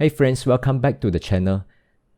Hey friends, welcome back to the channel.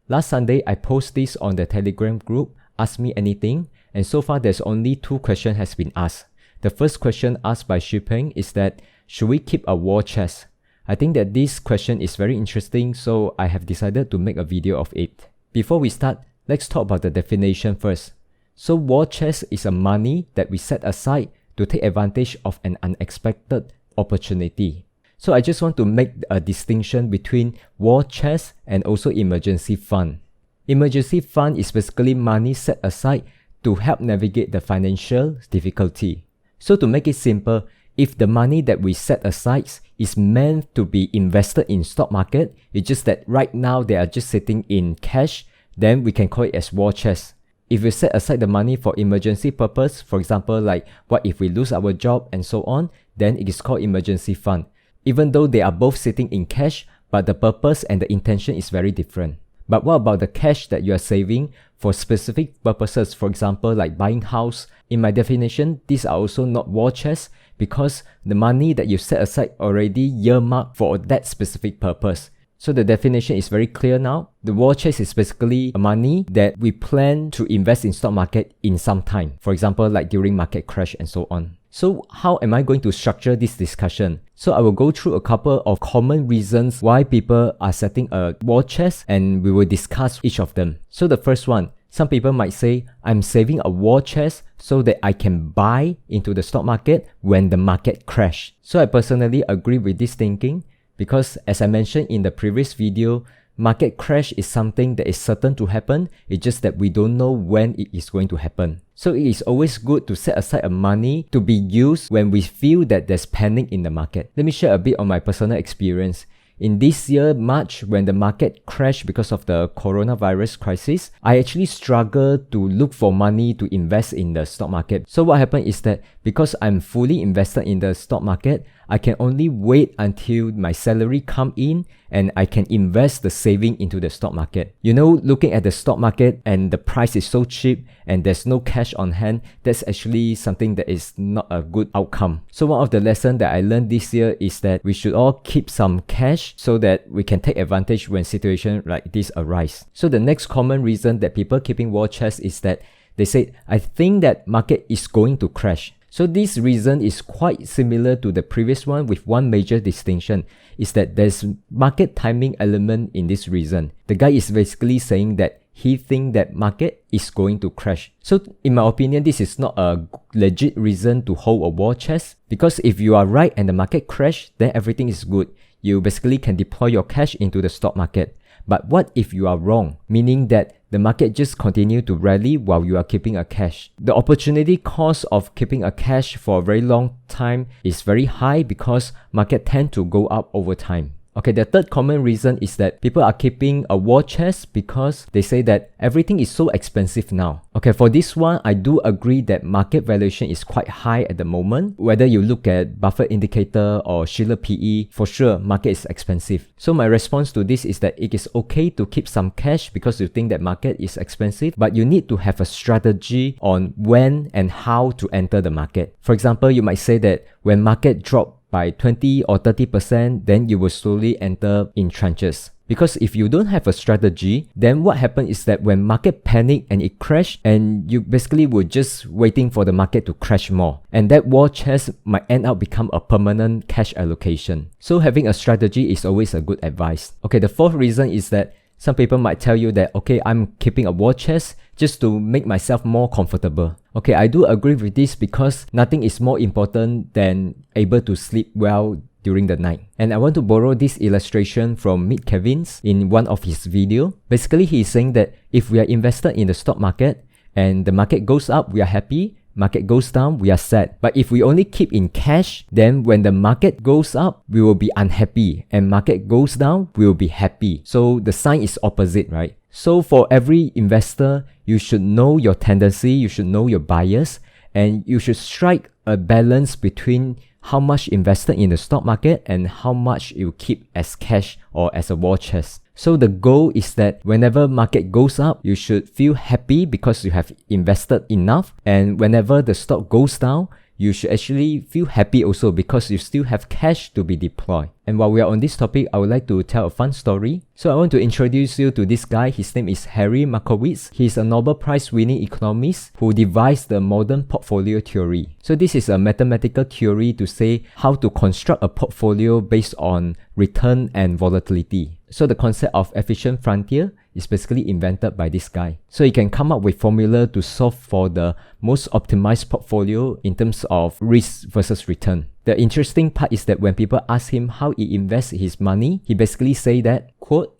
Last Sunday, I posted this on the Telegram group, Ask Me Anything, and so far there's only 2 questions has been asked. The first question asked by Shipeng is that, should we keep a war chest? I think that this question is very interesting, so I have decided to make a video of it. Before we start, let's talk about the definition first. So war chest is a money that we set aside to take advantage of an unexpected opportunity. So I just want to make a distinction between war chest and also emergency fund. Emergency fund is basically money set aside to help navigate the financial difficulty. So to make it simple, if the money that we set aside is meant to be invested in stock market, it's just that right now they are just sitting in cash, then we can call it as war chest. If we set aside the money for emergency purpose, for example, like what if we lose our job and so on, then it is called emergency fund. Even though they are both sitting in cash, but the purpose and the intention is very different. But what about the cash that you are saving for specific purposes, for example, like buying house? In my definition, these are also not war chests because the money that you set aside already earmarked for that specific purpose. So the definition is very clear now. The war chest is basically money that we plan to invest in stock market in some time. For example, like during market crash and so on. So how am I going to structure this discussion? So I will go through a couple of common reasons why people are setting a war chest and we will discuss each of them. So the first one, some people might say, I'm saving a war chest so that I can buy into the stock market when the market crash. So I personally agree with this thinking because as I mentioned in the previous video, market crash is something that is certain to happen. It's just that we don't know when it is going to happen. So it is always good to set aside a money to be used when we feel that there's panic in the market. Let me share a bit on my personal experience. In this year, March, when the market crashed because of the coronavirus crisis, I actually struggled to look for money to invest in the stock market. So what happened is that because I'm fully invested in the stock market, I can only wait until my salary come in and I can invest the saving into the stock market. You know, looking at the stock market and the price is so cheap and there's no cash on hand, that's actually something that is not a good outcome. So one of the lessons that I learned this year is that we should all keep some cash so that we can take advantage when situations like this arise. So the next common reason that people keeping war chest is that they say, I think that market is going to crash. So this reason is quite similar to the previous one with one major distinction is that there's market timing element in this reason. The guy is basically saying that he thinks that market is going to crash. So in my opinion, this is not a legit reason to hold a war chest because if you are right and the market crash, then everything is good. You basically can deploy your cash into the stock market. But what if you are wrong? Meaning that the market just continue to rally while you are keeping a cash. The opportunity cost of keeping a cash for a very long time is very high because market tend to go up over time. Okay, the third common reason is that people are keeping a war chest because they say that everything is so expensive now. Okay, for this one, I do agree that market valuation is quite high at the moment. Whether you look at Buffett indicator or Shiller PE, for sure, market is expensive. So my response to this is that it is okay to keep some cash because you think that market is expensive, but you need to have a strategy on when and how to enter the market. For example, you might say that when market drop by 20 or 30%, then you will slowly enter in tranches. Because if you don't have a strategy, then what happens is that when market panic and it crash, and you basically were just waiting for the market to crash more. And that war chest might end up become a permanent cash allocation. So having a strategy is always a good advice. Okay, the fourth reason is that some people might tell you that, okay, I'm keeping a war chest just to make myself more comfortable. Okay, I do agree with this because nothing is more important than able to sleep well during the night. And I want to borrow this illustration from Meet Kevin's in one of his videos. Basically, he is saying that if we are invested in the stock market and the market goes up, we are happy. Market goes down, we are sad. But if we only keep in cash, then when the market goes up, we will be unhappy. And market goes down, we will be happy. So the sign is opposite, right? So for every investor, you should know your tendency, you should know your bias, and you should strike a balance between how much invested in the stock market and how much you keep as cash or as a war chest. So the goal is that whenever market goes up, you should feel happy because you have invested enough. And whenever the stock goes down, you should actually feel happy also because you still have cash to be deployed. And while we are on this topic, I would like to tell a fun story. So I want to introduce you to this guy. His name is Harry Markowitz. He's a Nobel Prize winning economist who devised the modern portfolio theory. So this is a mathematical theory to say how to construct a portfolio based on return and volatility. So the concept of efficient frontier is basically invented by this guy. So you can come up with formula to solve for the most optimized portfolio in terms of risk versus return. The interesting part is that when people ask him how he invests his money, he basically say that, quote,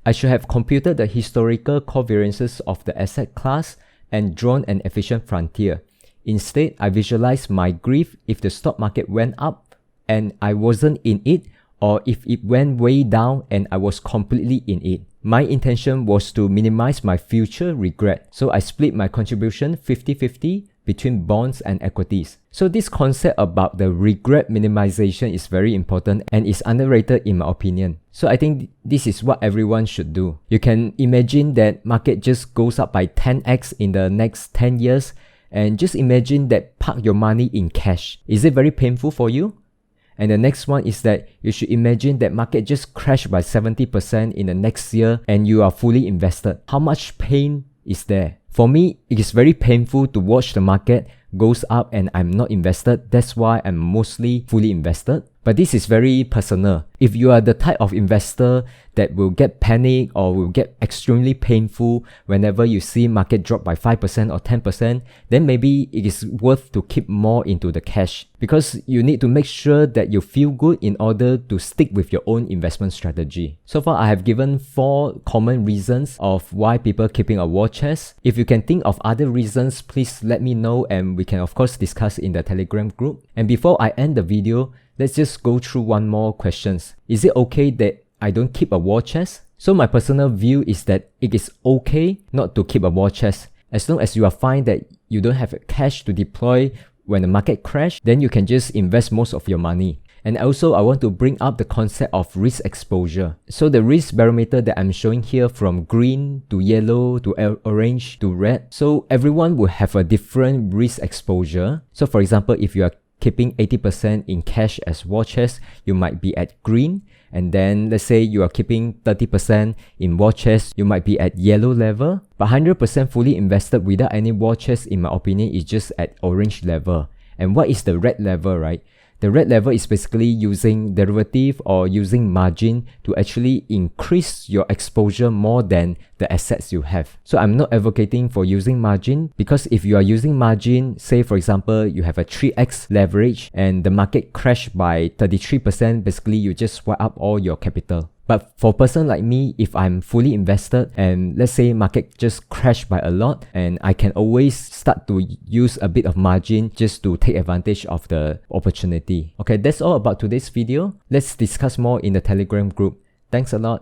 "I should have computed the historical covariances of the asset class and drawn an efficient frontier. Instead, I visualized my grief if the stock market went up and I wasn't in it, or if it went way down and I was completely in it. My intention was to minimize my future regret. So I split my contribution 50-50 between bonds and equities." So this concept about the regret minimization is very important and is underrated in my opinion. So I think this is what everyone should do. You can imagine that market just goes up by 10x in the next 10 years, and just imagine that park your money in cash. Is it very painful for you? And the next one is that you should imagine that market just crashed by 70% in the next year and you are fully invested. How much pain is there? For me, it is very painful to watch the market goes up and I'm not invested. That's why I'm mostly fully invested. But this is very personal. If you are the type of investor that will get panic or will get extremely painful whenever you see market drop by 5% or 10%, then maybe it is worth to keep more into the cash, because you need to make sure that you feel good in order to stick with your own investment strategy. So far, I have given 4 common reasons of why people keeping a war chest. If you can think of other reasons, please let me know and we can of course discuss in the Telegram group. And before I end the video, let's just go through one more questions. Is it okay that I don't keep a war chest? So my personal view is that it is okay not to keep a war chest. As long as you are fine that you don't have cash to deploy when the market crash, then you can just invest most of your money. And also, I want to bring up the concept of risk exposure. So the risk barometer that I'm showing here, from green to yellow to orange to red. So everyone will have a different risk exposure. So for example, if you are keeping 80% in cash as war chest, you might be at green. And then let's say you are keeping 30% in war chest, you might be at yellow level. But 100% fully invested without any war chest, in my opinion, is just at orange level. And what is the red level, right? The red level is basically using derivative or using margin to actually increase your exposure more than the assets you have. So I'm not advocating for using margin, because if you are using margin, say for example, you have a 3x leverage and the market crashed by 33%, basically you just wipe up all your capital. But for a person like me, if I'm fully invested and let's say market just crashed by a lot, and I can always start to use a bit of margin just to take advantage of the opportunity. Okay, that's all about today's video. Let's discuss more in the Telegram group. Thanks a lot.